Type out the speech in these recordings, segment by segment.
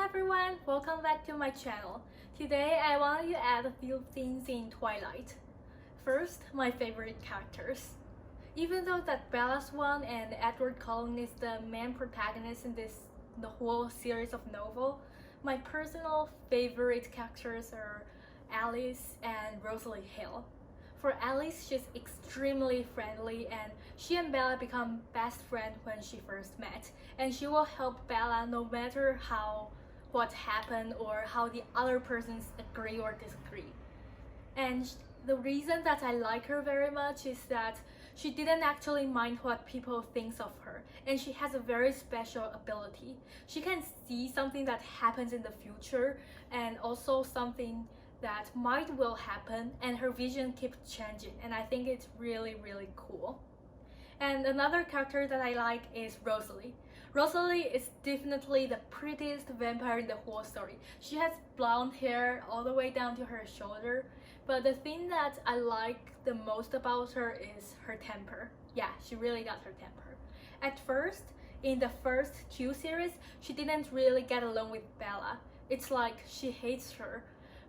everyone, welcome back to my channel. Today I want to add a few things in Twilight. First, my favorite characters. Even though that Bella Swan and Edward Cullen is the main protagonist in the whole series of novel, my personal favorite characters are Alice and Rosalie Hill. For Alice, she's extremely friendly and she and Bella become best friends when she first met, and she will help Bella no matter what happened or how the other persons agree or disagree. And the reason that I like her very much is that she didn't actually mind what people think of her, and she has a very special ability. She can see something that happens in the future and also something that will happen, and her vision keeps changing, and I think it's really cool. And another character that I like is Rosalie. Rosalie is definitely the prettiest vampire in the whole story. She has blonde hair all the way down to her shoulder, but the thing that I like the most about her is her temper. Yeah, she really got her temper. At first, in the first two series, she didn't really get along with Bella. It's like she hates her.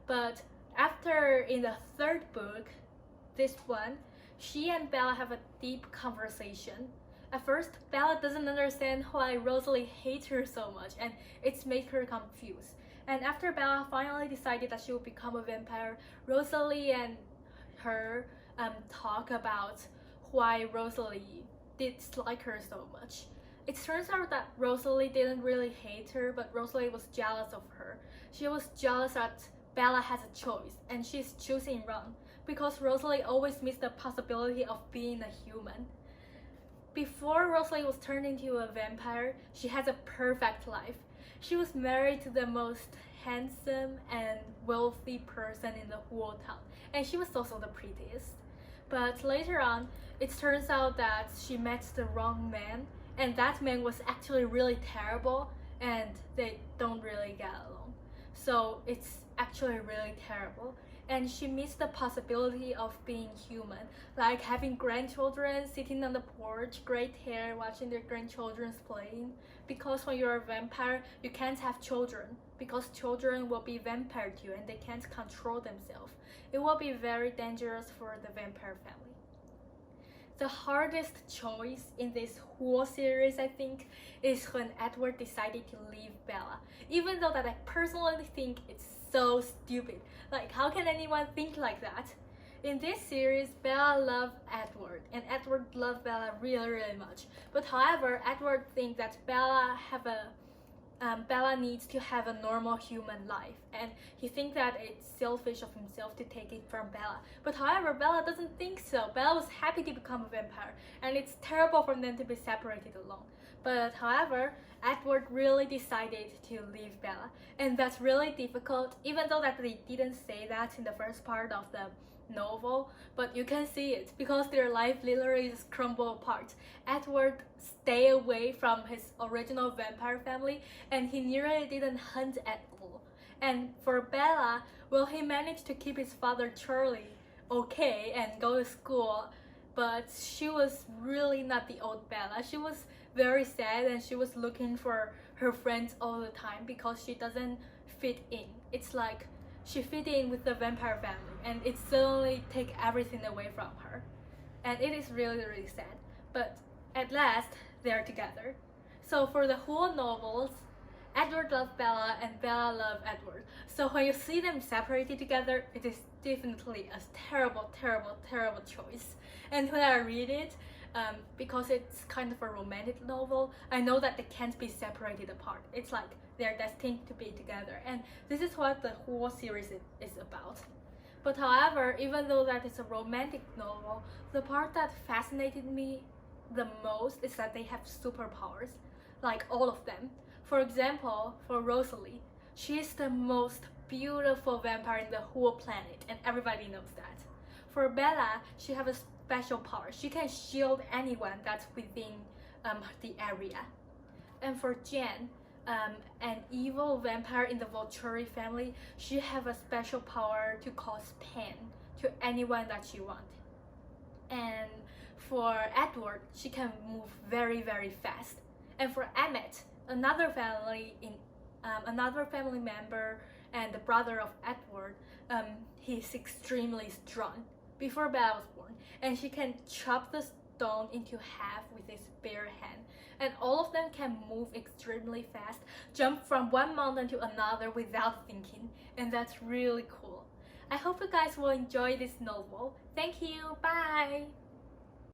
But after, in the third book, this one, she and Bella have a deep conversation. At first, Bella doesn't understand why Rosalie hates her so much, and it's made her confused. And after Bella finally decided that she would become a vampire, Rosalie and her talk about why Rosalie dislike her so much. It turns out that Rosalie didn't really hate her, but Rosalie was jealous of her. She was jealous that Bella has a choice, and she's choosing wrong, because Rosalie always missed the possibility of being a human. Before Rosalie was turned into a vampire, she has a perfect life. She was married to the most handsome and wealthy person in the whole town, and she was also the prettiest. But later on, it turns out that she met the wrong man, and that man was actually really terrible, and they don't really get along. So it's actually really terrible, and she missed the possibility of being human, like having grandchildren sitting on the porch, great hair, watching their grandchildren playing. Because when you're a vampire, you can't have children, because children will be vampire too and they can't control themselves. It will be very dangerous for the vampire family. The hardest choice in this whole series, I think, is when Edward decided to leave Bella. Even though that I personally think it's so stupid. Like, how can anyone think like that? In this series, Bella loved Edward, and Edward loved Bella really much. But however, Edward thinks that Bella needs to have a normal human life, and he thinks that it's selfish of himself to take it from Bella. But however, Bella doesn't think so. Bella was happy to become a vampire, and it's terrible for them to be separated alone. But however, Edward really decided to leave Bella, and that's really difficult, even though that they didn't say that in the first part of the novel, but you can see it because their life literally just crumble apart. Edward stayed away from his original vampire family, and he nearly didn't hunt at all. And for Bella, well, he managed to keep his father Charlie okay and go to school, but she was really not the old Bella. She was very sad, and she was looking for her friends all the time because she doesn't fit in. It's like she fit in with the vampire family, and it suddenly take everything away from her. And it is really sad. But at last, they're together. So for the whole novels, Edward loved Bella and Bella loved Edward. So when you see them separated together, it is definitely a terrible choice. And when I read it, because it's kind of a romantic novel, I know that they can't be separated apart. It's like they're destined to be together, and this is what the whole series is about. But however, even though that it's a romantic novel, the part that fascinated me the most is that they have superpowers, like all of them. For example, for Rosalie, she is the most beautiful vampire in the whole planet, and everybody knows that. For Bella, she has a special power. She can shield anyone that's within the area. And for Jen, an evil vampire in the Volturi family, she has a special power to cause pain to anyone that she wants. And for Edward, she can move very fast. And for Emmett, another family in another family member and the brother of Edward, he's extremely strong before Bella was born, and she can chop the stone into half with his bare hand. And all of them can move extremely fast, jump from one mountain to another without thinking, and that's really cool. I hope you guys will enjoy this novel. Thank you, bye!